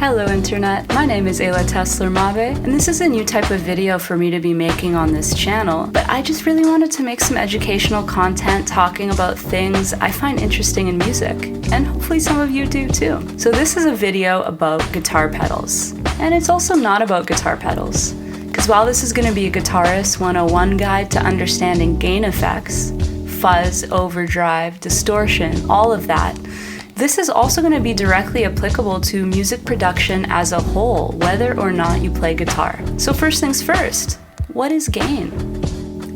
Hello Internet, my name is Tesler-Mabé, and this is a new type of video for me to be making on this channel, but I just really wanted to make some educational content talking about things I find interesting in music, and hopefully some of you do too. So this is a video about guitar pedals, and it's also not about guitar pedals, because while this is going to be a Guitarist 101 guide to understanding gain effects, fuzz, overdrive, distortion, all of that, this is also going to be directly applicable to music production as a whole, whether or not you play guitar. So first things first, what is gain?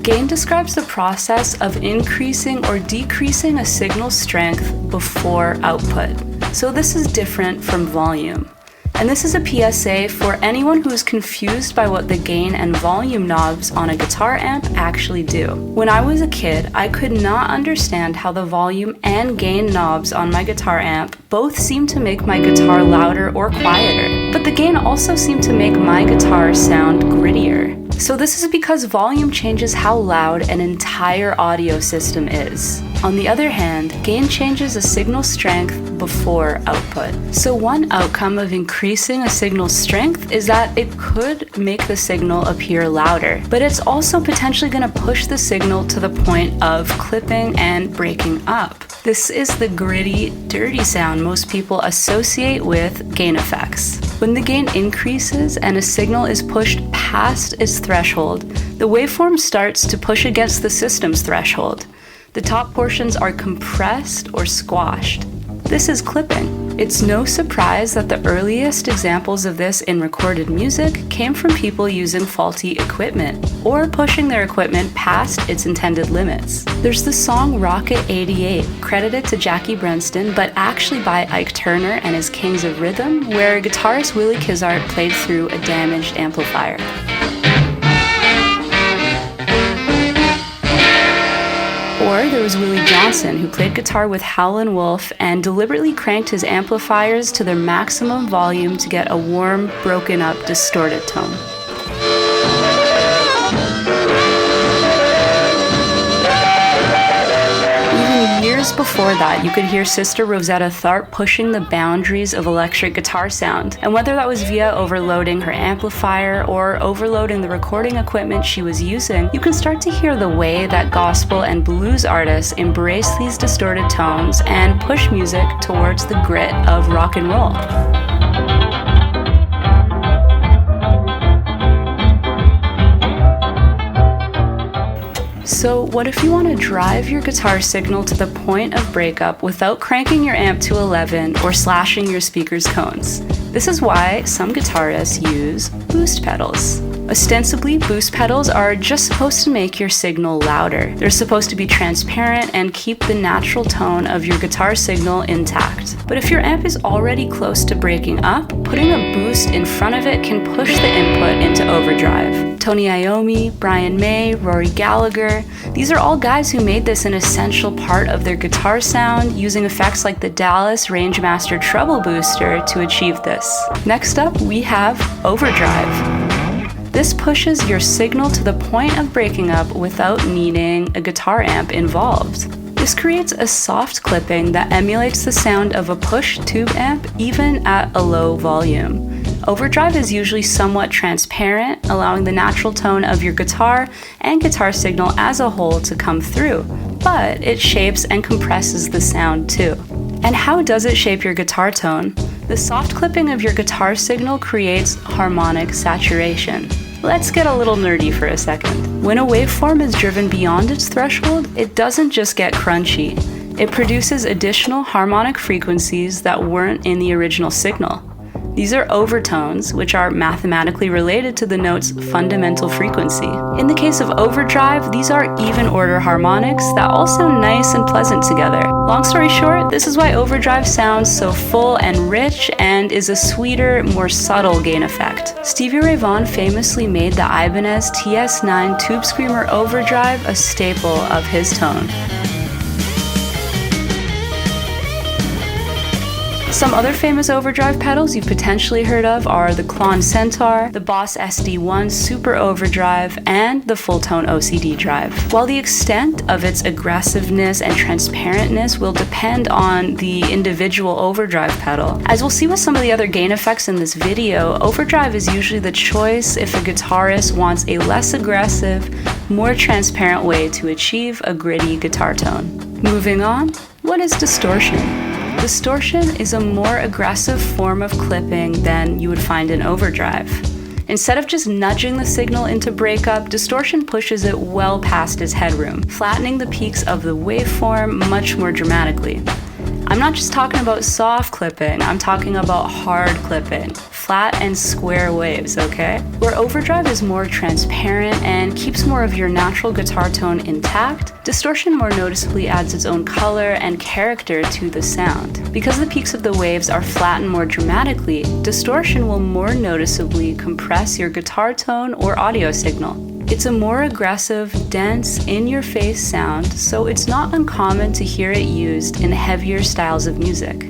Gain describes the process of increasing or decreasing a signal strength before output. So this is different from volume. And this is a PSA for anyone who is confused by what the gain and volume knobs on a guitar amp actually do. When I was a kid, I could not understand how the volume and gain knobs on my guitar amp both seemed to make my guitar louder or quieter, but the gain also seemed to make my guitar sound grittier. So this is because volume changes how loud an entire audio system is. On the other hand, gain changes a signal strength before output. So one outcome of increasing a signal's strength is that it could make the signal appear louder, but it's also potentially going to push the signal to the point of clipping and breaking up. This is the gritty, dirty sound most people associate with gain effects. When the gain increases and a signal is pushed past its threshold, the waveform starts to push against the system's threshold. The top portions are compressed or squashed. This is clipping. It's no surprise that the earliest examples of this in recorded music came from people using faulty equipment or pushing their equipment past its intended limits. There's the song Rocket 88, credited to Jackie Brenston, but actually by Ike Turner and his Kings of Rhythm, where guitarist Willie Kizart played through a damaged amplifier. Or there was Willie Johnson, who played guitar with Howlin' Wolf and deliberately cranked his amplifiers to their maximum volume to get a warm, broken up, distorted tone. Even years before that, you could hear Sister Rosetta Tharpe pushing the boundaries of electric guitar sound, and whether that was via overloading her amplifier or overloading the recording equipment she was using, you can start to hear the way that gospel and blues artists embrace these distorted tones and push music towards the grit of rock and roll. So what if you want to drive your guitar signal to the point of breakup without cranking your amp to 11 or slashing your speaker's cones? This is why some guitarists use boost pedals. Ostensibly, boost pedals are just supposed to make your signal louder. They're supposed to be transparent and keep the natural tone of your guitar signal intact. But if your amp is already close to breaking up, putting a boost in front of it can push the input into overdrive. Tony Iommi, Brian May, Rory Gallagher, these are all guys who made this an essential part of their guitar sound, using effects like the Dallas Rangemaster treble booster to achieve this. Next up, we have overdrive. This pushes your signal to the point of breaking up without needing a guitar amp involved. This creates a soft clipping that emulates the sound of a push tube amp even at a low volume. Overdrive is usually somewhat transparent, allowing the natural tone of your guitar and guitar signal as a whole to come through, but it shapes and compresses the sound too. And how does it shape your guitar tone? The soft clipping of your guitar signal creates harmonic saturation. Let's get a little nerdy for a second. When a waveform is driven beyond its threshold, it doesn't just get crunchy. It produces additional harmonic frequencies that weren't in the original signal. These are overtones, which are mathematically related to the note's fundamental frequency. In the case of overdrive, these are even order harmonics that all sound nice and pleasant together. Long story short, this is why overdrive sounds so full and rich and is a sweeter, more subtle gain effect. Stevie Ray Vaughan famously made the Ibanez TS9 Tube Screamer Overdrive a staple of his tone. Some other famous overdrive pedals you've potentially heard of are the Klon Centaur, the Boss SD1 Super Overdrive, and the Fulltone OCD drive. While the extent of its aggressiveness and transparentness will depend on the individual overdrive pedal, as we'll see with some of the other gain effects in this video, overdrive is usually the choice if a guitarist wants a less aggressive, more transparent way to achieve a gritty guitar tone. Moving on, what is distortion? Distortion is a more aggressive form of clipping than you would find in overdrive. Instead of just nudging the signal into breakup, distortion pushes it well past its headroom, flattening the peaks of the waveform much more dramatically. I'm not just talking about soft clipping, I'm talking about hard clipping. Flat and square waves, okay? Where overdrive is more transparent and keeps more of your natural guitar tone intact, distortion more noticeably adds its own color and character to the sound. Because the peaks of the waves are flattened more dramatically, distortion will more noticeably compress your guitar tone or audio signal. It's a more aggressive, dense, in-your-face sound, so it's not uncommon to hear it used in heavier styles of music.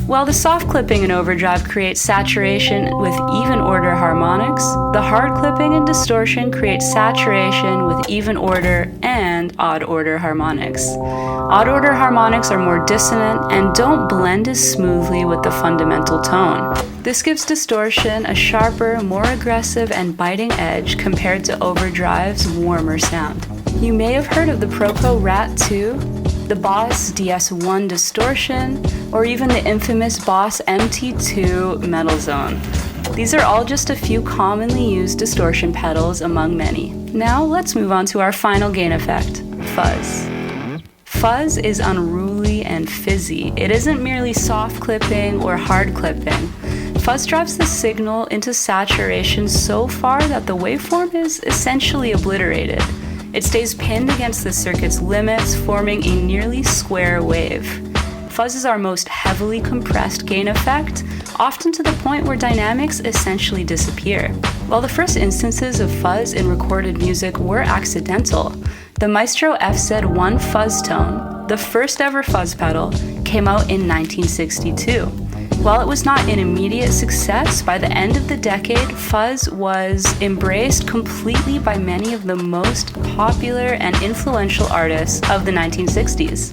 While the soft clipping in overdrive creates saturation with even order harmonics, the hard clipping in distortion creates saturation with even order and odd order harmonics. Odd order harmonics are more dissonant and don't blend as smoothly with the fundamental tone. This gives distortion a sharper, more aggressive and biting edge compared to overdrive's warmer sound. You may have heard of the Proco Rat 2, the Boss DS1 Distortion, or even the infamous Boss MT2 Metal Zone. These are all just a few commonly used distortion pedals among many. Now let's move on to our final gain effect, fuzz. Fuzz is unruly and fizzy. It isn't merely soft clipping or hard clipping. Fuzz drives the signal into saturation so far that the waveform is essentially obliterated. It stays pinned against the circuit's limits, forming a nearly square wave. Fuzz is our most heavily compressed gain effect, often to the point where dynamics essentially disappear. While the first instances of fuzz in recorded music were accidental, the Maestro FZ1 fuzz tone, the first ever fuzz pedal, came out in 1962. While it was not an immediate success, by the end of the decade, fuzz was embraced completely by many of the most popular and influential artists of the 1960s.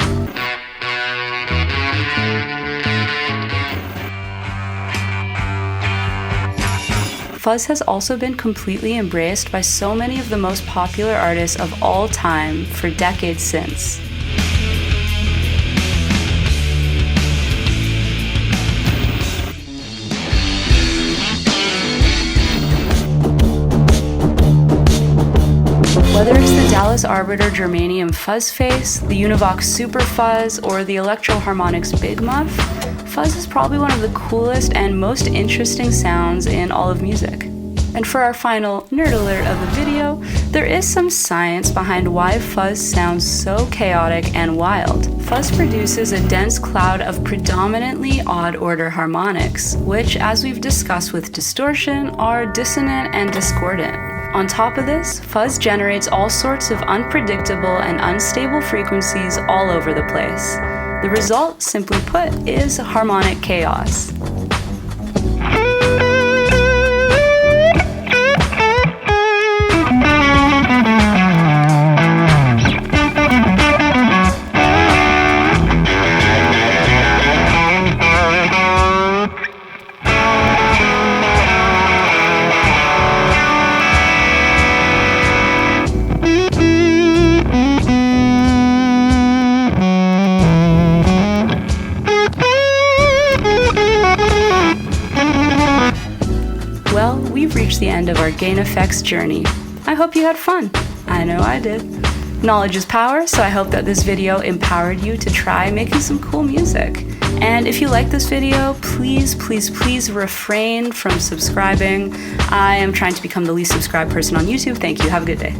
Fuzz has also been completely embraced by so many of the most popular artists of all time for decades since. Whether it's the Dallas Arbiter Germanium Fuzz Face, the Univox Super Fuzz, or the Electro Harmonix Big Muff, fuzz is probably one of the coolest and most interesting sounds in all of music. And for our final nerd alert of the video, there is some science behind why fuzz sounds so chaotic and wild. Fuzz produces a dense cloud of predominantly odd order harmonics, which, as we've discussed with distortion, are dissonant and discordant. On top of this, fuzz generates all sorts of unpredictable and unstable frequencies all over the place. The result, simply put, is harmonic chaos. Well, we've reached the end of our gain effects journey. I hope you had fun. I know I did. Knowledge is power, so I hope that this video empowered you to try making some cool music. And if you like this video, please refrain from subscribing. I am trying to become the least subscribed person on YouTube. Thank you. Have a good day.